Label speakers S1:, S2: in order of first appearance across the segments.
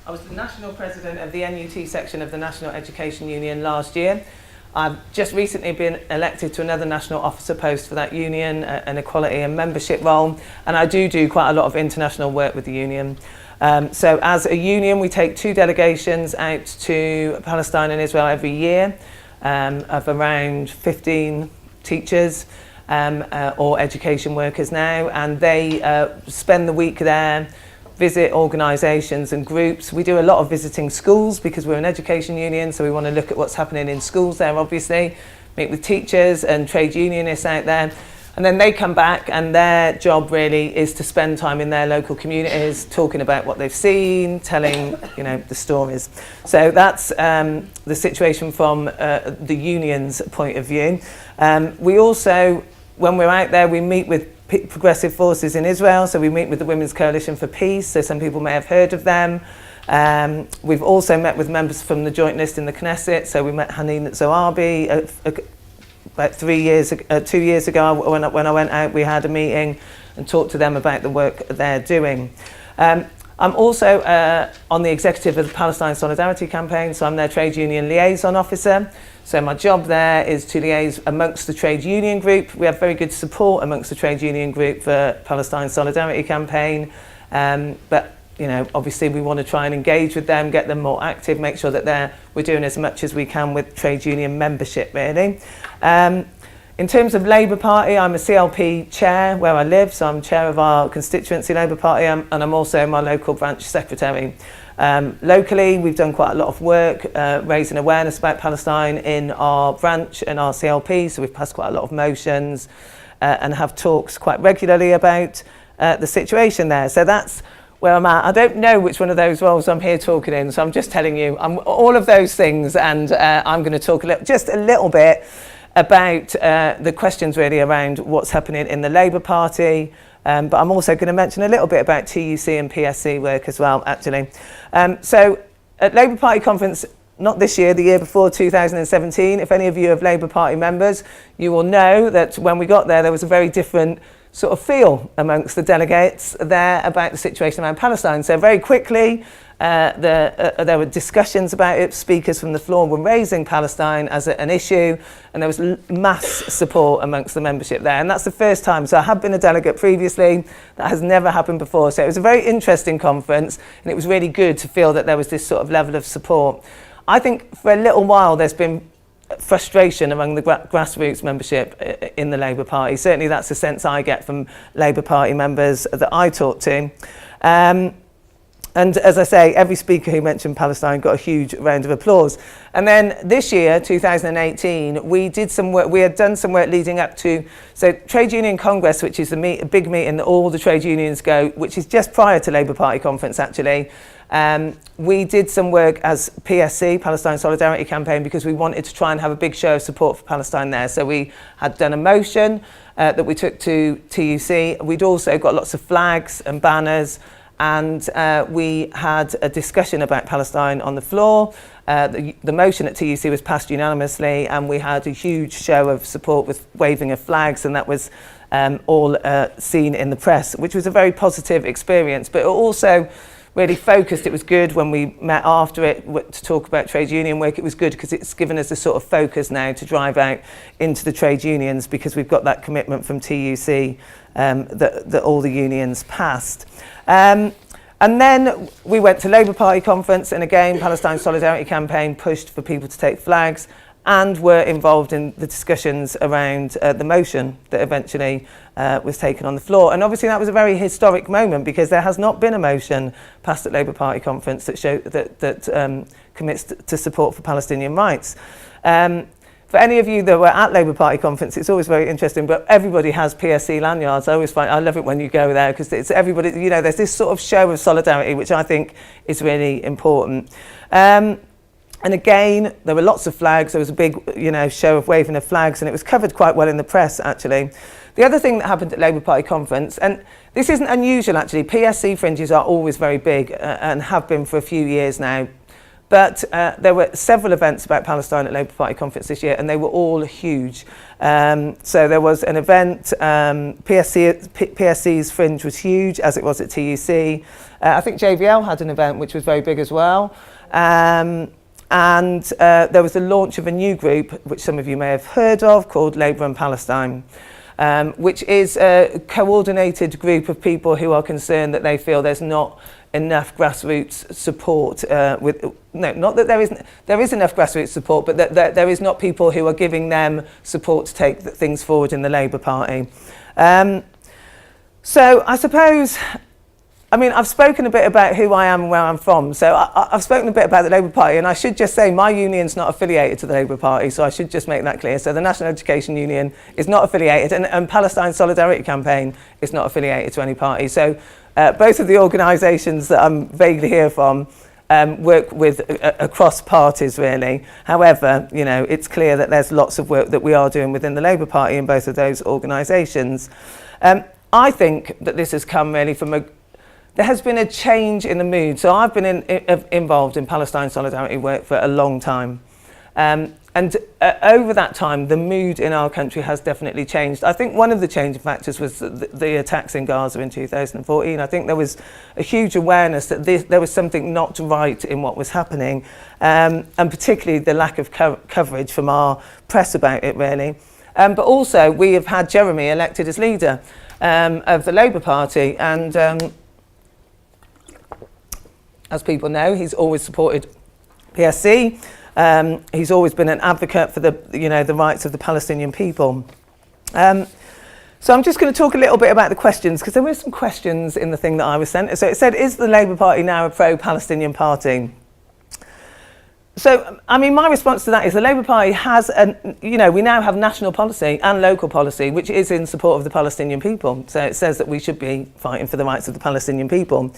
S1: I was the national president of the NUT section of the National Education Union last year. I've just recently been elected to another national officer post for that union, an equality and membership role, and I do quite a lot of international work with the union. So as a union, we take 2 delegations out to Palestine and Israel every year of around 15 teachers or education workers now, and they spend the week there, visit organisations and groups. We do a lot of visiting schools because we're an education union, so we want to look at what's happening in schools there, obviously, meet with teachers and trade unionists out there. And then they come back, and their job really is to spend time in their local communities, talking about what they've seen, telling, the stories. So that's the situation from the union's point of view. We also, when we're out there, we meet with progressive forces in Israel. So we meet with the Women's Coalition for Peace. So some people may have heard of them. We've also met with members from the Joint List in the Knesset. So we met Hanin Zoabi about 2 years ago. When I went out, we had a meeting and talked to them about the work they're doing. I'm also on the executive of the Palestine Solidarity Campaign, so I'm their trade union liaison officer. So my job there is to liaise amongst the trade union group. We have very good support amongst the trade union group for Palestine Solidarity Campaign, but obviously we want to try and engage with them, get them more active, make sure that we're doing as much as we can with trade union membership, really. In terms of Labour Party, I'm a CLP chair where I live, so I'm chair of our constituency Labour Party, and I'm also my local branch secretary. Locally, we've done quite a lot of work raising awareness about Palestine in our branch and our CLP, so we've passed quite a lot of motions and have talks quite regularly about the situation there. So that's where I'm at. I don't know which one of those roles I'm here talking in, so I'm just telling you I'm all of those things, and I'm going to talk just a little bit about the questions really around what's happening in the Labour Party, but I'm also going to mention a little bit about TUC and PSC work as well, actually. So at Labour Party conference, not this year, the year before, 2017, if any of you are Labour Party members, you will know that when we got there was a very different sort of feel amongst the delegates there about the situation around Palestine. So very quickly, there were discussions about it. Speakers from the floor were raising Palestine as an issue, and there was mass support amongst the membership there. And that's the first time. So I have been a delegate previously. That has never happened before. So it was a very interesting conference, and it was really good to feel that there was this sort of level of support. I think for a little while there's been frustration among the grassroots membership in the Labour Party. Certainly that's the sense I get from Labour Party members that I talk to. And as I say, every speaker who mentioned Palestine got a huge round of applause. And then this year, 2018, we did some work. We had done some work leading up to Trade Union Congress, which is a big meeting that all the trade unions go, which is just prior to Labour Party conference actually. We did some work as PSC, Palestine Solidarity Campaign, because we wanted to try and have a big show of support for Palestine there. So we had done a motion that we took to TUC. We'd also got lots of flags and banners, and we had a discussion about Palestine on the floor. The motion at TUC was passed unanimously, and we had a huge show of support with waving of flags, and that was all seen in the press, which was a very positive experience. But it also really focused. It was good when we met after it to talk about trade union work. It was good because it's given us a sort of focus now to drive out into the trade unions, because we've got that commitment from TUC that all the unions passed. And then we went to Labour Party conference, and again, Palestine Solidarity Campaign pushed for people to take flags and were involved in the discussions around the motion that eventually was taken on the floor. And obviously that was a very historic moment, because there has not been a motion passed at Labour Party conference that commits to support for Palestinian rights. For any of you that were at Labour Party conference, it's always very interesting, but everybody has PSC lanyards. I love it when you go there, because it's everybody, there's this sort of show of solidarity, which I think is really important. And again, there were lots of flags. There was a big, show of waving of flags, and it was covered quite well in the press, actually. The other thing that happened at Labour Party conference, and this isn't unusual, actually, PSC fringes are always very big and have been for a few years now. But there were several events about Palestine at Labour Party conference this year, and they were all huge. So there was an event, PSC's Fringe was huge, as it was at TUC. I think JVL had an event which was very big as well. And there was the launch of a new group, which some of you may have heard of, called Labour and Palestine, which is a coordinated group of people who are concerned that they feel there's not enough grassroots support. Not that there is enough grassroots support, but that there is not people who are giving them support to take things forward in the Labour Party. So I suppose, I mean, I've spoken a bit about who I am and where I'm from. So I've spoken a bit about the Labour Party, and I should just say my union's not affiliated to the Labour Party, so I should just make that clear. So the National Education Union is not affiliated, and Palestine Solidarity Campaign is not affiliated to any party. So both of the organisations that I'm vaguely here from work with across parties, really. However, you know, it's clear that there's lots of work that we are doing within the Labour Party in both of those organisations. I think that this has come really from there has been a change in the mood. So I've been involved in Palestine Solidarity work for a long time. And over that time, the mood in our country has definitely changed. I think one of the changing factors was the attacks in Gaza in 2014. I think there was a huge awareness that there was something not right in what was happening, and particularly the lack of coverage from our press about it, really. But also, we have had Jeremy elected as leader of the Labour Party, and as people know, he's always supported PSC. He's always been an advocate for the rights of the Palestinian people. So I'm just going to talk a little bit about the questions, because there were some questions in the thing that I was sent. So it said, is the Labour Party now a pro-Palestinian party? So, I mean, my response to that is the Labour Party has, we now have national policy and local policy, which is in support of the Palestinian people. So it says that we should be fighting for the rights of the Palestinian people.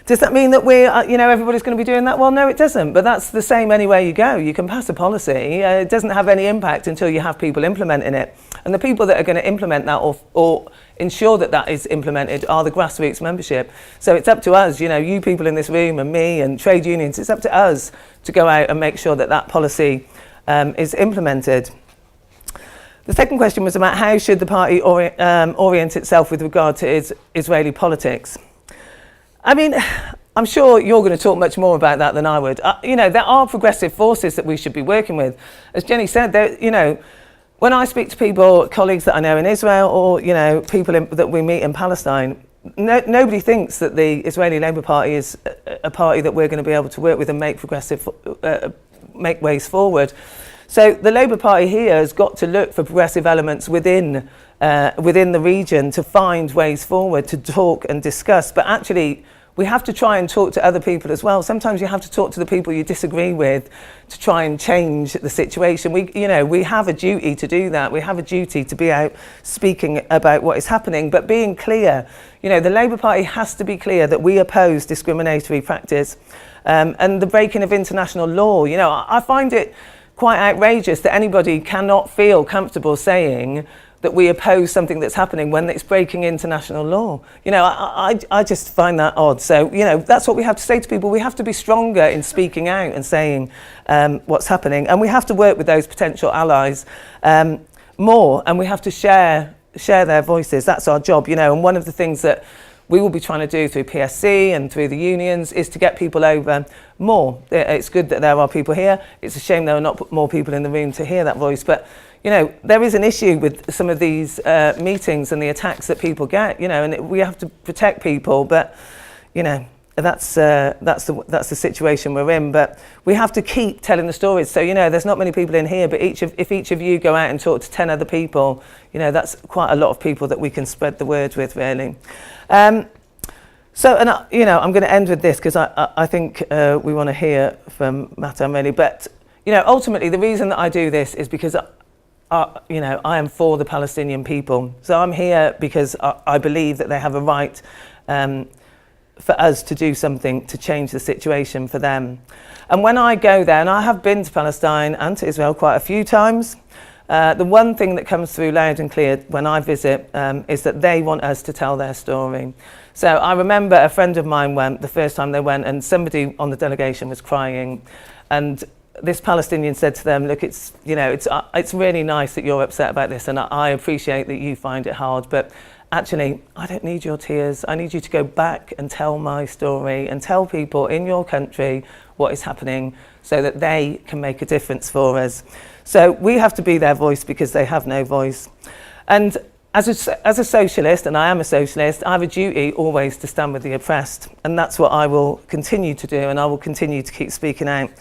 S1: Does that mean that everybody's going to be doing that? Well, no, it doesn't. But that's the same anywhere you go. You can pass a policy. It doesn't have any impact until you have people implementing it. And the people that are going to implement that or ensure that that is implemented are the grassroots membership. So it's up to us, you people in this room and me and trade unions, it's up to us to go out and make sure that that policy is implemented. The second question was about how should the party orient itself with regard to Israeli politics. I mean, I'm sure you're going to talk much more about that than I would. There are progressive forces that we should be working with. As Jenny said, when I speak to people, colleagues that I know in Israel or, people that we meet in Palestine, nobody thinks that the Israeli Labour Party is a party that we're going to be able to work with and make ways forward. So the Labour Party here has got to look for progressive elements within the region to find ways forward, to talk and discuss. But actually, we have to try and talk to other people as well. Sometimes you have to talk to the people you disagree with to try and change the situation. We have a duty to do that. We have a duty to be out speaking about what is happening, but being clear. The Labour Party has to be clear that we oppose discriminatory practice and the breaking of international law. I find it quite outrageous that anybody cannot feel comfortable saying that we oppose something that's happening when it's breaking international law. I just find that odd. So, that's what we have to say to people. We have to be stronger in speaking out and saying what's happening. And we have to work with those potential allies more, and we have to share their voices. That's our job, And one of the things that we will be trying to do through PSC and through the unions is to get people over more. It's good that there are people here. It's a shame there are not more people in the room to hear that voice. But there is an issue with some of these meetings and the attacks that people get, and we have to protect people, but, that's the situation we're in. But we have to keep telling the stories. So, there's not many people in here, but if each of you go out and talk to 10 other people, that's quite a lot of people that we can spread the word with, really. I'm going to end with this because I think we want to hear from Matam, really. But, ultimately, the reason that I do this is because I am for the Palestinian people. So I'm here because I believe that they have a right for us to do something to change the situation for them. And when I go there, and I have been to Palestine and to Israel quite a few times, the one thing that comes through loud and clear when I visit is that they want us to tell their story. So I remember a friend of mine went the first time they went, and somebody on the delegation was crying. And this Palestinian said to them, look, it's really nice that you're upset about this, and I appreciate that you find it hard, but actually, I don't need your tears. I need you to go back and tell my story and tell people in your country what is happening so that they can make a difference for us. So we have to be their voice because they have no voice. And as a socialist, and I am a socialist, I have a duty always to stand with the oppressed. And that's what I will continue to do, and I will continue to keep speaking out.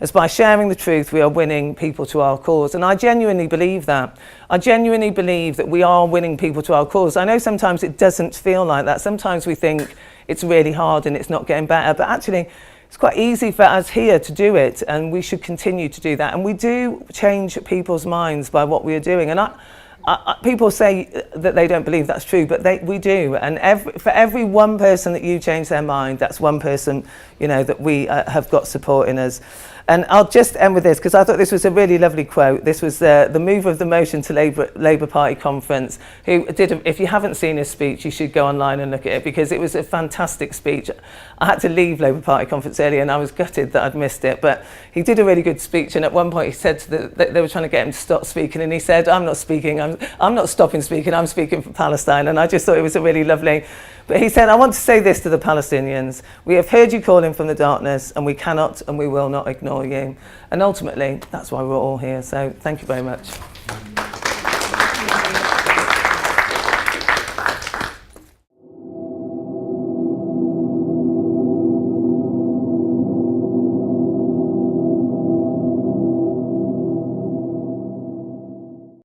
S1: As by sharing the truth, we are winning people to our cause. And I genuinely believe that. I genuinely believe that we are winning people to our cause. I know sometimes it doesn't feel like that. Sometimes we think it's really hard and it's not getting better. But actually, it's quite easy for us here to do it. And we should continue to do that. And we do change people's minds by what we are doing. And people say that they don't believe that's true, but we do. And for every one person that you change their mind, that's one person, that we have got supporting us. And I'll just end with this, because I thought this was a really lovely quote. This was the mover of the motion to Labour Party conference, who did, if you haven't seen his speech, you should go online and look at it, because it was a fantastic speech. I had to leave Labour Party conference early, and I was gutted that I'd missed it, but he did a really good speech. And at one point he said that they were trying to get him to stop speaking, and he said, I'm not speaking, I'm not stopping speaking, I'm speaking for Palestine. And I just thought it was a really lovely. But he said, I want to say this to the Palestinians. We have heard you calling from the darkness, and we cannot and we will not ignore you. And ultimately, that's why we're all here. So thank you very much.